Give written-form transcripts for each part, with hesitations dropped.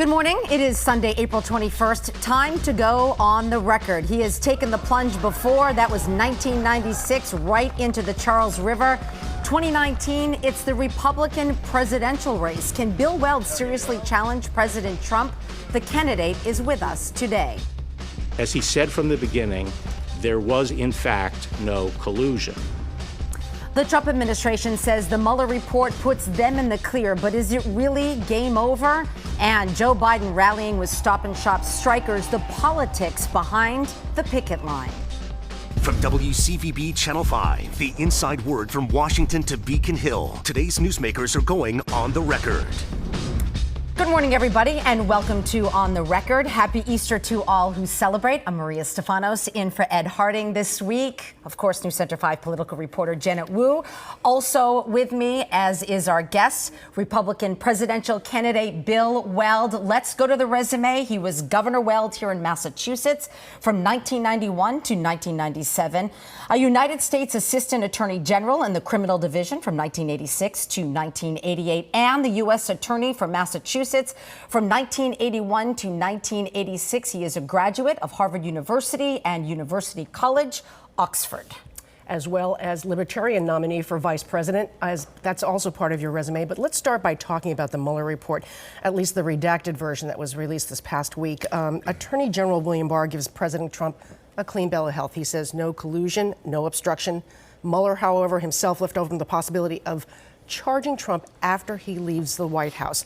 Good morning. It is Sunday, April 21st. Time to go on the record. He has taken the plunge before. That was 1996, right into the Charles River. 2019, it's the Republican presidential race. Can Bill Weld seriously challenge President Trump? The candidate is with us today. As he said from the beginning, there was, in fact, no collusion. The Trump administration says the Mueller report puts them in the clear, but is it really game over? And Joe Biden rallying with Stop and Shop strikers, the politics behind the picket line. From WCVB Channel 5, the inside word from Washington to Beacon Hill. Today's newsmakers are going on the record. Good morning, everybody, and welcome to On the Record. Happy Easter to all who celebrate. I'm Maria Stefanos, in for Ed Harding this week. Of course, News Center 5 political reporter Janet Wu. Also with me, as is our guest, Republican presidential candidate Bill Weld. Let's go to the resume. He was Governor Weld here in Massachusetts from 1991 to 1997, a United States Assistant Attorney General in the Criminal Division from 1986 to 1988, and the U.S. Attorney for Massachusetts from 1981 to 1986. He is a graduate of Harvard University and University College, Oxford. As well as Libertarian nominee for vice president, as that's also part of your resume. But let's start by talking about the Mueller report, at least the redacted version that was released this past week. Attorney General William Barr gives President Trump a clean bill of health. He says no collusion, no obstruction. Mueller, however, himself left open the possibility of charging Trump after he leaves the White House.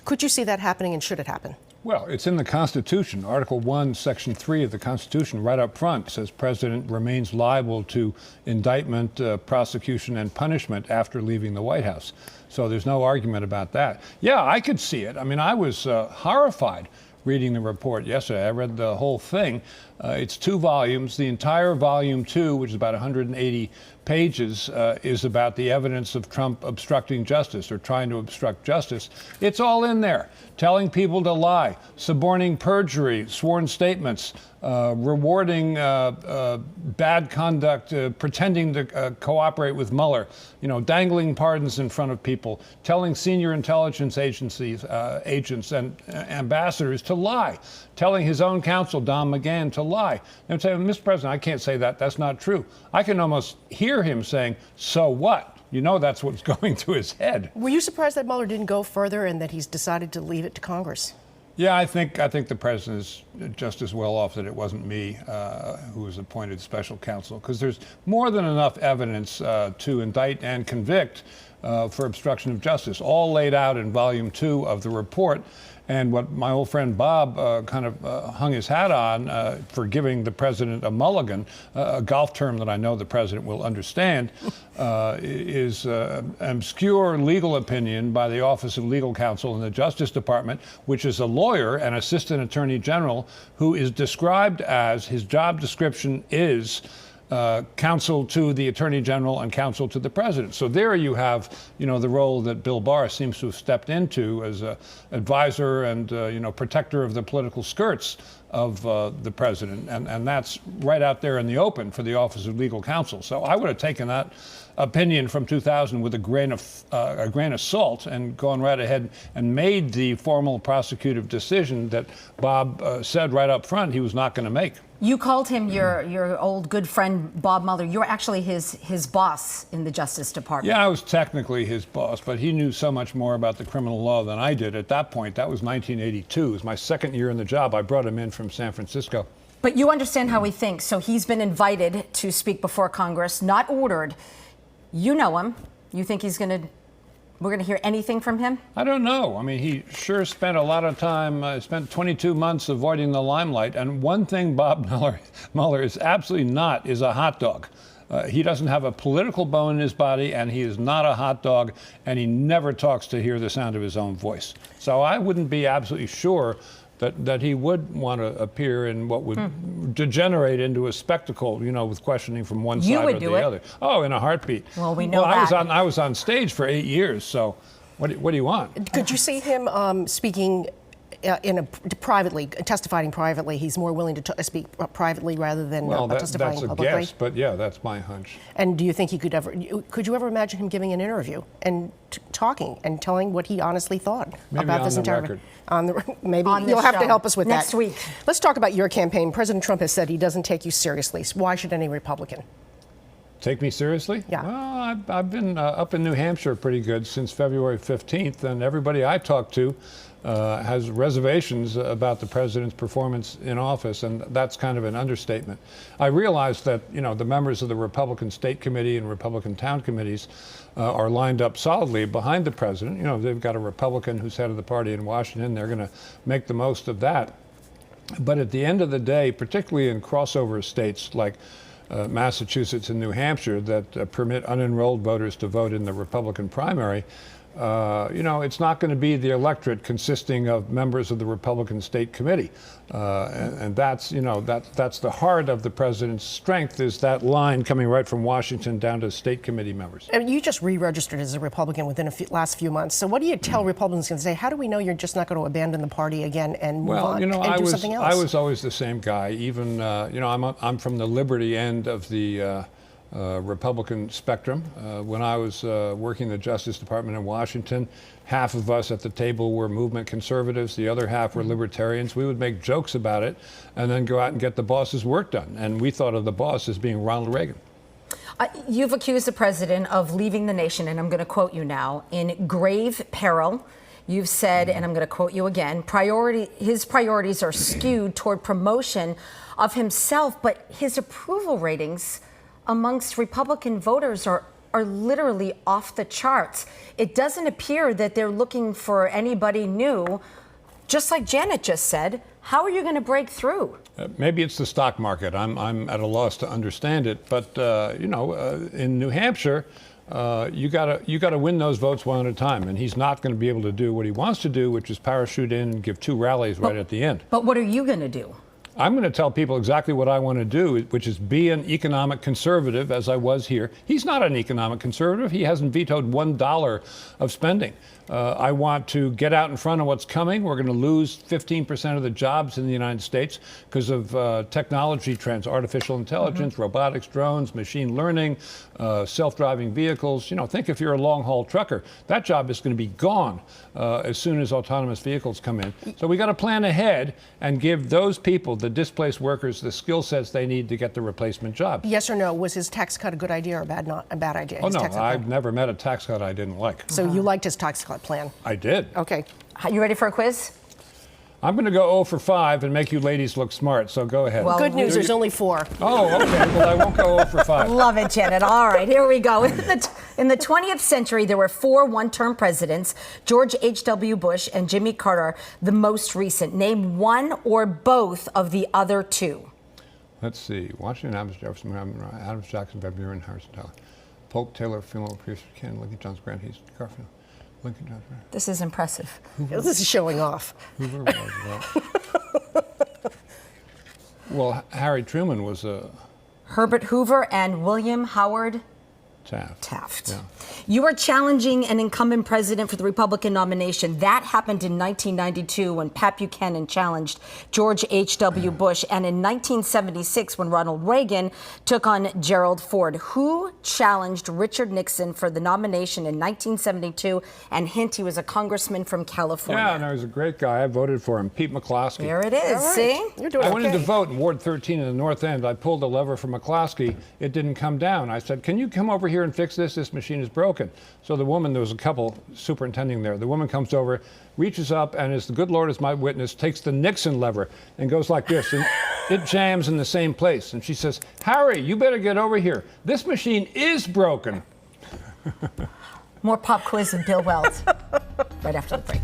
Could you see that happening, and should it happen? Well, it's in the Constitution. Article 1, Section 3 of the Constitution, right up front, says president remains liable to indictment, prosecution, and punishment after leaving the White House. So there's no argument about that. Yeah, I could see it. I mean, I was horrified reading the report yesterday. I read the whole thing. It's 2 volumes. The entire volume 2, which is about 180 pages, is about the evidence of Trump obstructing justice or trying to obstruct justice. It's all in there. Telling people to lie, suborning perjury, sworn statements, rewarding bad conduct, pretending to cooperate with Mueller, dangling pardons in front of people, telling senior intelligence agencies, agents and ambassadors to lie, telling his own counsel, Don McGahn, to lie. And say, Mr. President, I can't say that. That's not true. I can almost hear him saying, so what? That's what's going through his head. Were you surprised that Mueller didn't go further and that he's decided to leave it to Congress? Yeah, I think the president is just as well off that it wasn't me who was appointed special counsel, because there's more than enough evidence to indict and convict for obstruction of justice, all laid out in volume 2 of the report. And what my old friend Bob hung his hat on for giving the president a mulligan, a golf term that I know the president will understand, is an obscure legal opinion by the Office of Legal Counsel in the Justice Department, which is a lawyer and assistant attorney general who is described as, his job description is counsel to the attorney general and counsel to the president. So there you have, the role that Bill Barr seems to have stepped into as an advisor and, protector of the political skirts of the president. And that's right out there in the open for the Office of Legal Counsel. So I would have taken that opinion from 2000 with a grain of salt and gone right ahead and made the formal prosecutive decision that Bob said right up front he was not going to make. You called him your old good friend, Bob Mueller. You were actually his boss in the Justice Department. Yeah, I was technically his boss, but he knew so much more about the criminal law than I did at that point. That was 1982. It was my second year in the job. I brought him in from San Francisco. But you understand how he thinks. So he's been invited to speak before Congress, not ordered. You know him. You think we're going to hear anything from him? I don't know. I mean, he sure spent a lot of time, spent 22 months avoiding the limelight. And one thing Bob Mueller is absolutely not is a hot dog. He doesn't have a political bone in his body, and he is not a hot dog, and he never talks to hear the sound of his own voice. So I wouldn't be absolutely sure that he would want to appear in what would degenerate into a spectacle, with questioning from one side or the other. Oh, in a heartbeat. Well, we know that. I was on stage for 8 years, so what do you want? Could you see him speaking privately, testifying privately, he's more willing to speak privately rather than testifying that's a publicly? guess, but yeah, that's my hunch. And do you think he could you ever imagine him giving an interview and talking and telling what he honestly thought Maybe about on this the entire record. Maybe On this you'll have to show. help us with Next that week. Let's talk about your campaign. President Trump has said he doesn't take you seriously. Why should any Republican? Take me seriously? Yeah. Well, I've been up in New Hampshire pretty good since February 15th, and everybody I talk to has reservations about the president's performance in office, and that's kind of an understatement. I realize that, the members of the Republican State Committee and Republican Town Committees are lined up solidly behind the president. They've got a Republican who's head of the party in Washington. They're going to make the most of that. But at the end of the day, particularly in crossover states like Massachusetts and New Hampshire that permit unenrolled voters to vote in the Republican primary, it's not going to be the electorate consisting of members of the Republican State Committee, and that's the heart of the president's strength, is that line coming right from Washington down to state committee members. I mean, you just re-registered as a Republican within the last few months. So what do you tell Republicans and say? How do we know you're just not going to abandon the party again and move on and do something else? I was always the same guy. Even I'm from the liberty end of the Republican spectrum. When I was working the Justice Department in Washington, half of us at the table were movement conservatives, the other half were libertarians. We would make jokes about it and then go out and get the boss's work done. And we thought of the boss as being Ronald Reagan. You've accused the president of leaving the nation, and I'm going to quote you now, in grave peril. You've said, and I'm going to quote you again, his priorities are skewed toward promotion of himself, but his approval ratings amongst Republican voters are literally off the charts. It doesn't appear that they're looking for anybody new. Just like Janet just said, how are you going to break through? Maybe it's the stock market. I'm at a loss to understand it. But in New Hampshire, you gotta win those votes one at a time. And he's not going to be able to do what he wants to do, which is parachute in and give 2 rallies right at the end. But what are you going to do? I'm going to tell people exactly what I want to do, which is be an economic conservative, as I was here. He's not an economic conservative. He hasn't vetoed $1 of spending. I want to get out in front of what's coming. We're going to lose 15% of the jobs in the United States because of technology trends, artificial intelligence, robotics, drones, machine learning, self-driving vehicles. Think if you're a long-haul trucker, that job is going to be gone as soon as autonomous vehicles come in. So we got to plan ahead and give those people, the displaced workers, the skill sets they need to get the replacement jobs. Yes or no? Was his tax cut a good idea or a bad idea? Oh, no, I've never met a tax cut I didn't like. So you liked his tax cut plan? I did. Okay. You ready for a quiz? I'm going to go 0 for 5 and make you ladies look smart, so go ahead. Well, Good news, there's only 4. Oh, okay. Well, I won't go 0 for 5. Love it, Janet. All right, here we go. In the 20th century, there were 4 one-term presidents, George H.W. Bush and Jimmy Carter, the most recent. Name one or both of the other 2. Let's see. Washington, Adams, Jefferson, Adams, Jackson, Van Buren, Harrison, Tyler. Polk, Taylor, Fillmore, Pierce, Buchanan, Lincoln, Johnson, Grant, Hayes, Garfield, Lincoln, Johnson. This is impressive. This is showing off. Hoover, Roosevelt. Well, Harry Truman was a Herbert Hoover and William Howard Taft. Yeah. You are challenging an incumbent president for the Republican nomination. That happened in 1992 when Pat Buchanan challenged George H.W. Bush, and in 1976 when Ronald Reagan took on Gerald Ford. Who challenged Richard Nixon for the nomination in 1972? And hint, he was a congressman from California. Yeah, and he was a great guy. I voted for him, Pete McCloskey. There it is. All right. See? You're doing I went in okay. to vote in Ward 13 in the North End. I pulled a lever for McCloskey. It didn't come down. I said, can you come over here and fix this? This machine is broken. So the woman, there was a couple superintending there. The woman comes over, reaches up, and as the good Lord is my witness, takes the Nixon lever and goes like this. And it jams in the same place. And she says, Harry, you better get over here. This machine is broken. More pop quiz with Bill Weld right after the break.